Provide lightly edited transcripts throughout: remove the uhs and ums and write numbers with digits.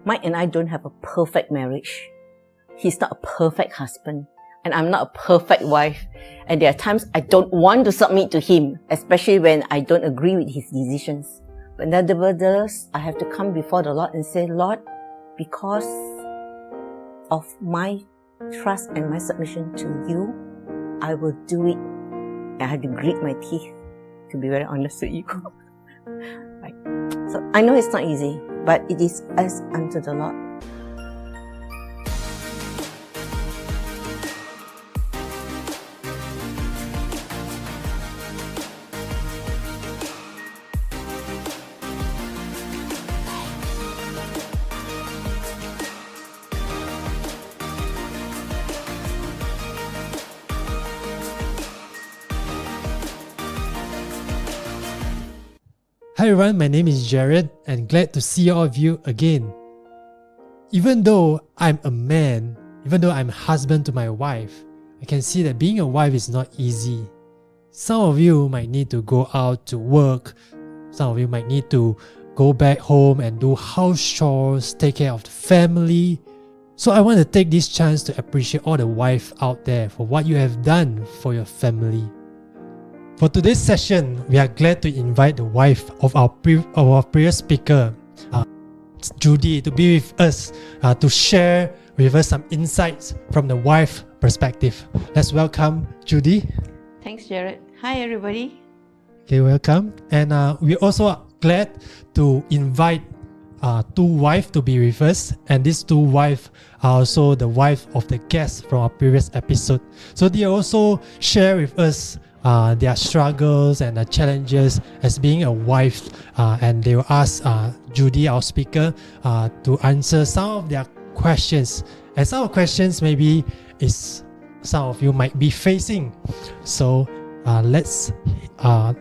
Mike and I don't have a perfect marriage. He's not a perfect husband, and I'm not a perfect wife. And there are times I don't want to submit to him, especially when I don't agree with his decisions. But nevertheless, I have to come before the Lord and say, Lord, because of my trust and my submission to you, I will do it. And I have to grit my teeth, to be very honest with you. Right. So I know it's not easy, but it is as unto the Lord. Hi everyone, my name is Jared and glad to see all of you again. Even though I'm a man, even though I'm husband to my wife, I can see that being a wife is not easy. Some of you might need to go out to work, some of you might need to go back home and do house chores, take care of the family. So I want to take this chance to appreciate all the wives out there for what you have done for your family. For today's session, we are glad to invite the wife of our previous speaker, Judy, to be with us to share with us some insights from the wife perspective. Let's welcome Judy. Thanks, Jared. Hi, everybody. Okay, welcome. And we also are glad to invite two wives to be with us. And these two wives are also the wife of the guest from our previous episode. So they also share with us their struggles and the challenges as being a wife, and they will ask Judy, our speaker, to answer some of their questions. And some of the questions maybe is some of you might be facing. So let's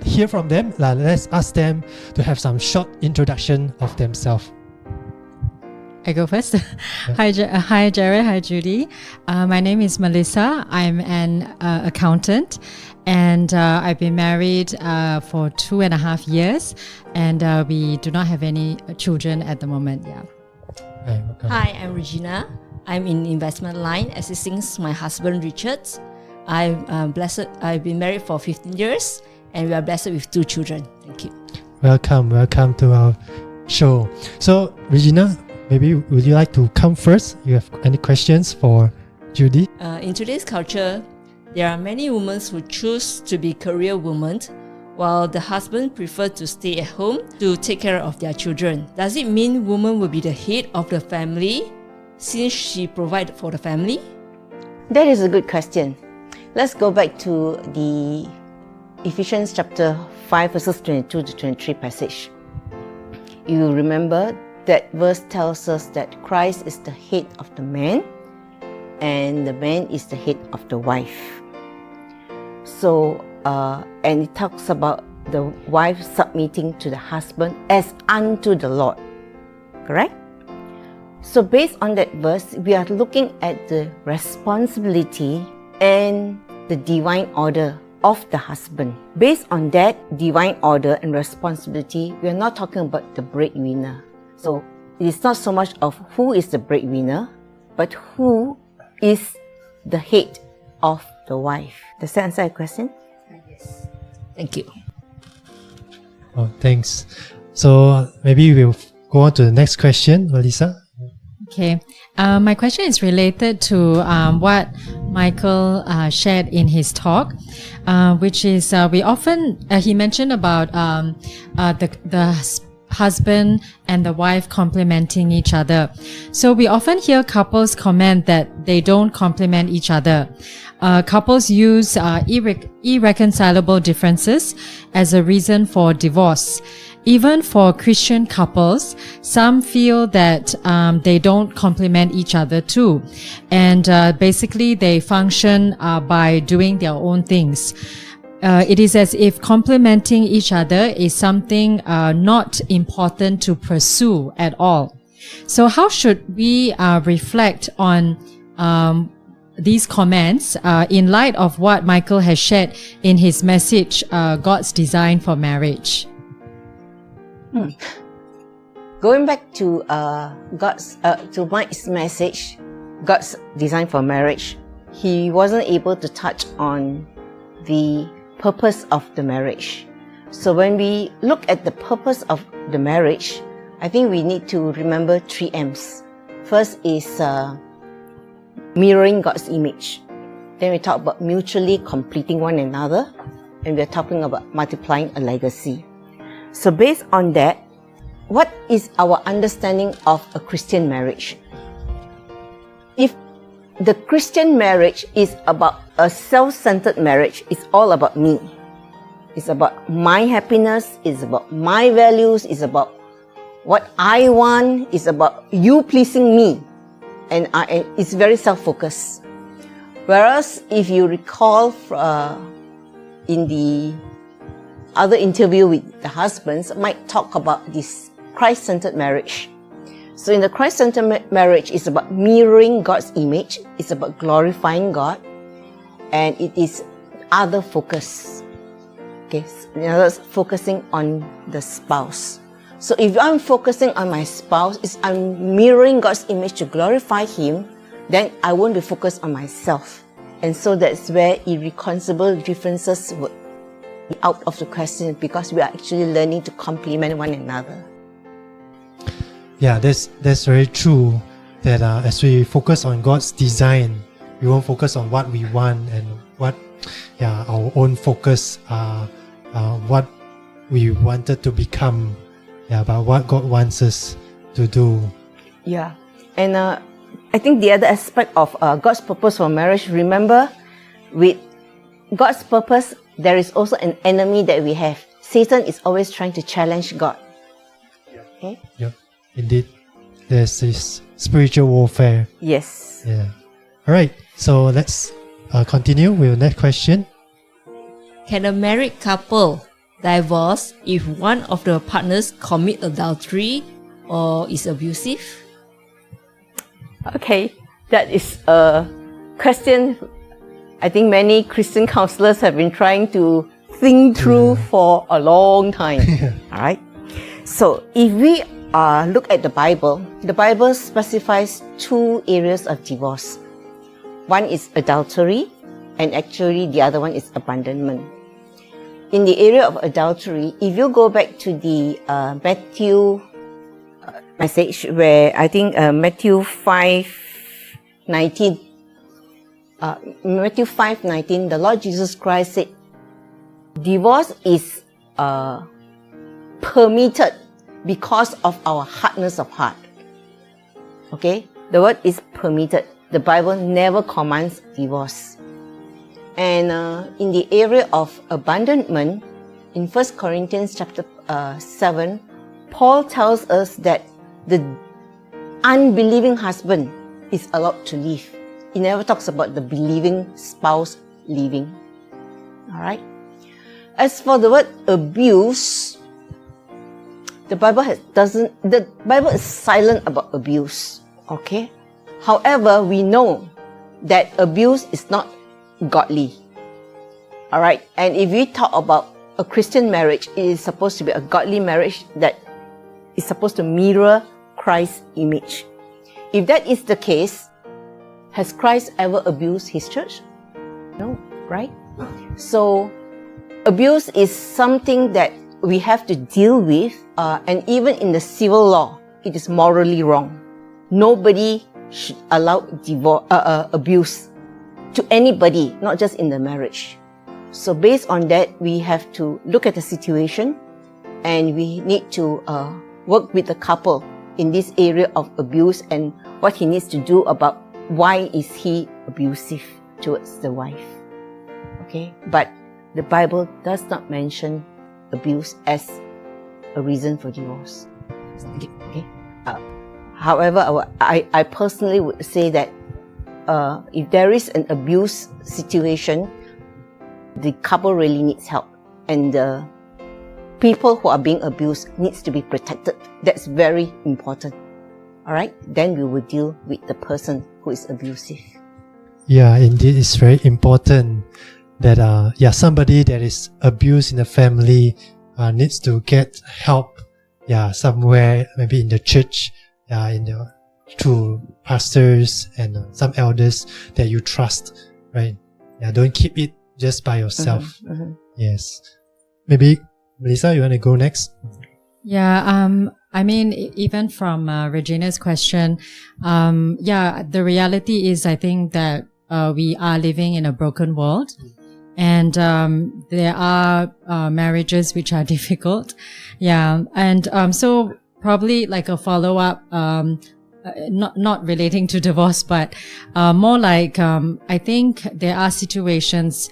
hear from them. Let's ask them to have some short introduction of themselves. I go first. Yeah. Hi, Jared. Hi, Judy. My name is Melissa. I'm an accountant, and I've been married for 2.5 years, and we do not have any children at the moment. Yeah. Hi, I'm Regina. I'm in investment line, assisting my husband Richard. I'm blessed. I've been married for 15 years, and we are blessed with 2 children. Thank you. Welcome to our show. So, Regina, maybe would you like to come first? You have any questions for Judy? In today's culture, there are many women who choose to be career women, while the husband prefers to stay at home to take care of their children. Does it mean woman will be the head of the family since she provides for the family? That is a good question. Let's go back to the Ephesians chapter 5 verses 22 to 23 passage. You remember that verse tells us that Christ is the head of the man and the man is the head of the wife. So, and it talks about the wife submitting to the husband as unto the Lord. Correct? So based on that verse, we are looking at the responsibility and the divine order of the husband. Based on that divine order and responsibility, we are not talking about the breadwinner. So it is not so much of who is the breadwinner, but who is the head of the wife. Does that answer your question? Yes. Thank you. Oh, thanks. So maybe we'll go on to the next question, Melissa. Okay. My question is related to what Michael shared in his talk, which is we often, he mentioned about the husband and the wife complementing each other. So we often hear couples comment that they don't complement each other. Couples use irreconcilable differences as a reason for divorce. Even for Christian couples, some feel that they don't complement each other too. And basically they function by doing their own things. It is as if complementing each other is something not important to pursue at all. So how should we reflect on these comments in light of what Michael has shared in his message, God's Design for Marriage? Going back to to Mike's message, God's design for marriage, he wasn't able to touch on the purpose of the marriage. So when we look at the purpose of the marriage, I think we need to remember 3 M's. First is mirroring God's image. Then we talk about mutually completing one another, and we're talking about multiplying a legacy. So based on that, what is our understanding of a Christian marriage? If the Christian marriage is about a self-centered marriage, it's all about me. It's about my happiness, it's about my values, it's about what I want, it's about you pleasing me. And it's very self-focused. Whereas if you recall in the other interview with the husbands, might talk about this Christ-centered marriage. So in the Christ-centered marriage, it's about mirroring God's image, it's about glorifying God, and it is other focus. Okay, in other words, focusing on the spouse. So if I'm focusing on my spouse, I'm mirroring God's image to glorify Him, then I won't be focused on myself. And so that's where irreconcilable differences would be out of the question, because we are actually learning to complement one another. Yeah, that's very true. That as we focus on God's design, we won't focus on what we want and what, our own focus, what we wanted to become, but what God wants us to do. Yeah, and I think the other aspect of God's purpose for marriage, remember, with God's purpose, there is also an enemy that we have. Satan is always trying to challenge God. Okay? Yep, indeed. There's this spiritual warfare. Yes. Yeah. All right, so let's continue with the next question. Can a married couple divorce if one of the partners commit adultery or is abusive? Okay, that is a question I think many Christian counselors have been trying to think through for a long time. All right. So if we look at the Bible specifies 2 areas of divorce. One is adultery, and actually the other one is abandonment. In the area of adultery, if you go back to the Matthew message, where I think Matthew 5:19, the Lord Jesus Christ said, divorce is permitted because of our hardness of heart. Okay, the word is permitted. The Bible never commands divorce. And in the area of abandonment, in 1 Corinthians chapter 7, Paul tells us that the unbelieving husband is allowed to leave. He never talks about the believing spouse leaving. Alright? As for the word abuse, the Bible is silent about abuse. Okay? However, we know that abuse is not godly. Alright? And if we talk about a Christian marriage, it is supposed to be a godly marriage that is supposed to mirror Christ's image. If that is the case, has Christ ever abused His church? No, right? So, abuse is something that we have to deal with, and even in the civil law, it is morally wrong. Nobody should allow abuse to anybody, not just in the marriage. So based on that, we have to look at the situation, and we need to work with the couple in this area of abuse and what he needs to do about why is he abusive towards the wife. Okay, but the Bible does not mention abuse as a reason for divorce. Okay. However, I personally would say that if there is an abuse situation, the couple really needs help, and the people who are being abused needs to be protected. That's very important. Alright? Then we will deal with the person who is abusive. Yeah, indeed, it's very important that somebody that is abused in the family needs to get help somewhere, maybe in the church, through pastors and some elders that you trust, right? Don't keep it just by yourself. Yes. Maybe Melissa, you want to go next? I mean, even from Regina's question, the reality is, I think that we are living in a broken world, and there are marriages which are difficult. So probably like a follow-up, not relating to divorce, but more like I think there are situations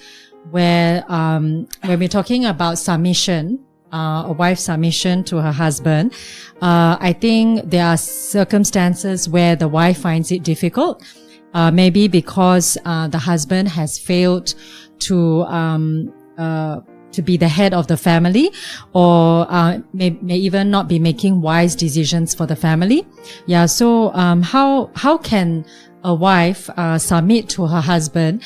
where when we're talking about submission, a wife's submission to her husband, I think there are circumstances where the wife finds it difficult, maybe because the husband has failed to be the head of the family, or may even not be making wise decisions for the family. So how can a wife submit to her husband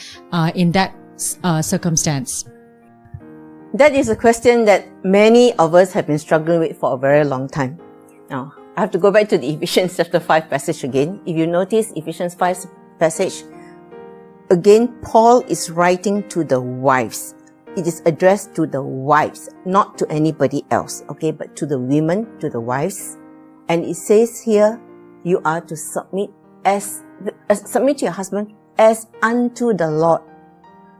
in that circumstance? That is a question that many of us have been struggling with for a very long time. Now, I have to go back to the Ephesians chapter 5 passage again. If you notice Ephesians 5 passage, again, Paul is writing to the wives. It is addressed to the wives, not to anybody else, okay, but to the women, to the wives. And it says here, you are to submit to your husband as unto the Lord.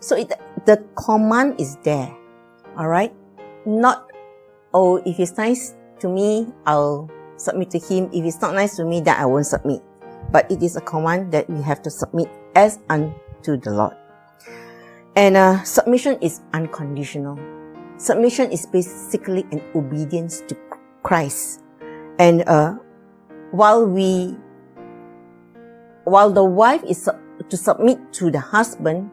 So the command is there. All right? Not, if he's nice to me, I'll submit to him. If he's not nice to me, then I won't submit. But it is a command that we have to submit as unto the Lord. And submission is unconditional. Submission is basically an obedience to Christ. And while the wife is to submit to the husband,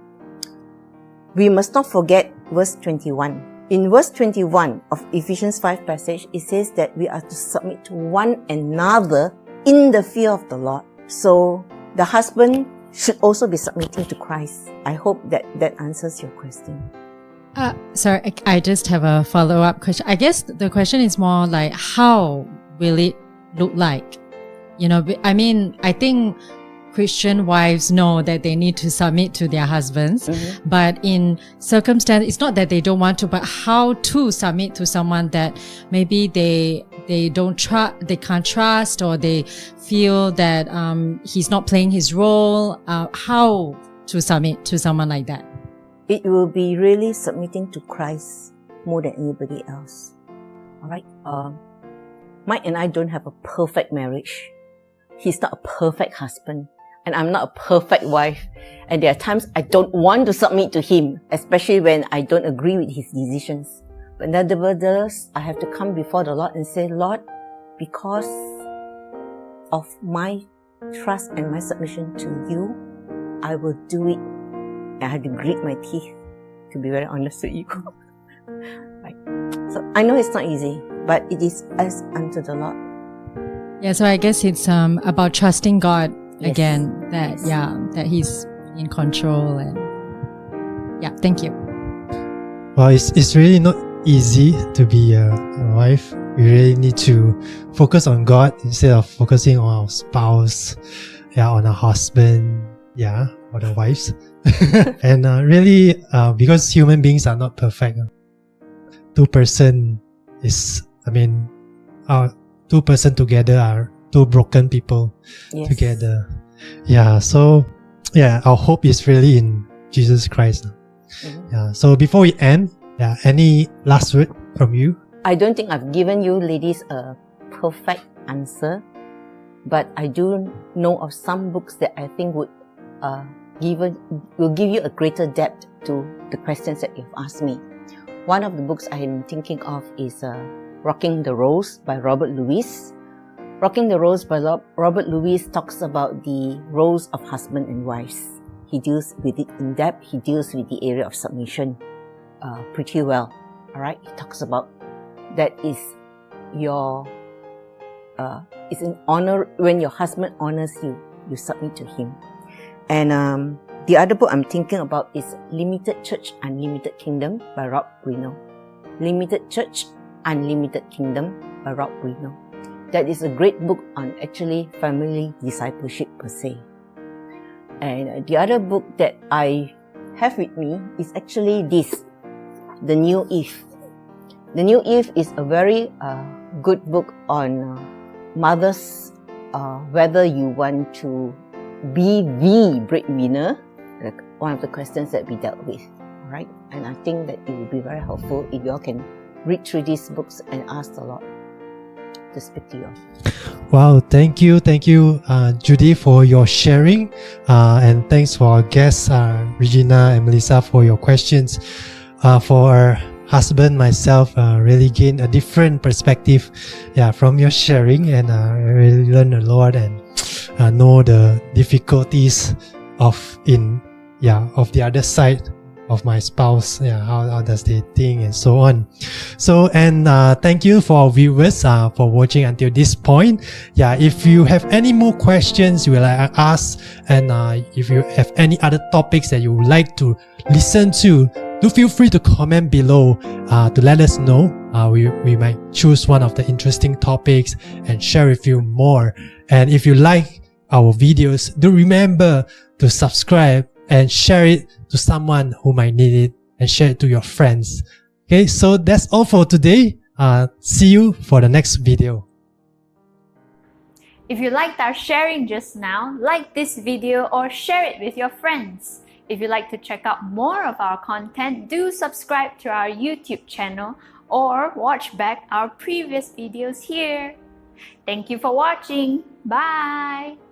we must not forget verse 21. In verse 21 of Ephesians 5 passage, it says that we are to submit to one another in the fear of the Lord. So the husband should also be submitting to Christ. I hope that answers your question. Sorry, I just have a follow-up question. I guess the question is more like, how will it look like? I mean, I think Christian wives know that they need to submit to their husbands, but in circumstance, it's not that they don't want to, but how to submit to someone that maybe they don't trust, they can't trust, or they feel that he's not playing his role. How to submit to someone like that? It will be really submitting to Christ more than anybody else. All right. Mike and I don't have a perfect marriage. He's not a perfect husband. And I'm not a perfect wife. And there are times I don't want to submit to him, especially when I don't agree with his decisions. But nevertheless, I have to come before the Lord and say, Lord, because of my trust and my submission to you, I will do it. I have to grit my teeth, to be very honest with you. Right. So I know it's not easy, but it is as unto the Lord. So I guess it's about trusting God. Yes. Again, that he's in control, and thank you. Well, it's really not easy to be a wife. We really need to focus on God instead of focusing on our spouse, on our husband, or the wives. And really, because human beings are not perfect, two person together are two broken people together. So our hope is really in Jesus Christ. So before we end, any last word from you? I don't think I've given you ladies a perfect answer, but I do know of some books that I think will give you a greater depth to the questions that you've asked me. One of the books I am thinking of is Rocking the Rose by Robert Louis. Rocking the Rose by Robert Louis talks about the roles of husband and wives. He deals with it in depth. He deals with the area of submission pretty well. All right, he talks about that is it's an honor when your husband honors you, you submit to him. And the other book I'm thinking about is Limited Church, Unlimited Kingdom by Rob Bruno. Limited Church, Unlimited Kingdom by Rob Bruno. That is a great book on actually family discipleship per se. And the other book that I have with me is actually this, The New Eve. The New Eve is a very good book on mothers, whether you want to be the breadwinner, like one of the questions that we dealt with, right? And I think that it will be very helpful if you all can read through these books and ask the Lord to speak to you all. Wow, thank you, Judy, for your sharing, and thanks for our guests, Regina and Melissa, for your questions. For our husband, myself, really gained a different perspective, from your sharing, and I really learned a lot and know the difficulties of the other side of my spouse, how does they think and so on. So, and thank you for our viewers for watching until this point. If you have any more questions you will ask, and if you have any other topics that you would like to listen to, do feel free to comment below to let us know. We might choose one of the interesting topics and share with you more. And if you like our videos, do remember to subscribe and share it to someone who might need it, and share it to your friends. Okay, so that's all for today. See you for the next video. If you liked our sharing just now, like this video or share it with your friends. If you'd like to check out more of our content, do subscribe to our YouTube channel or watch back our previous videos here. Thank you for watching. Bye!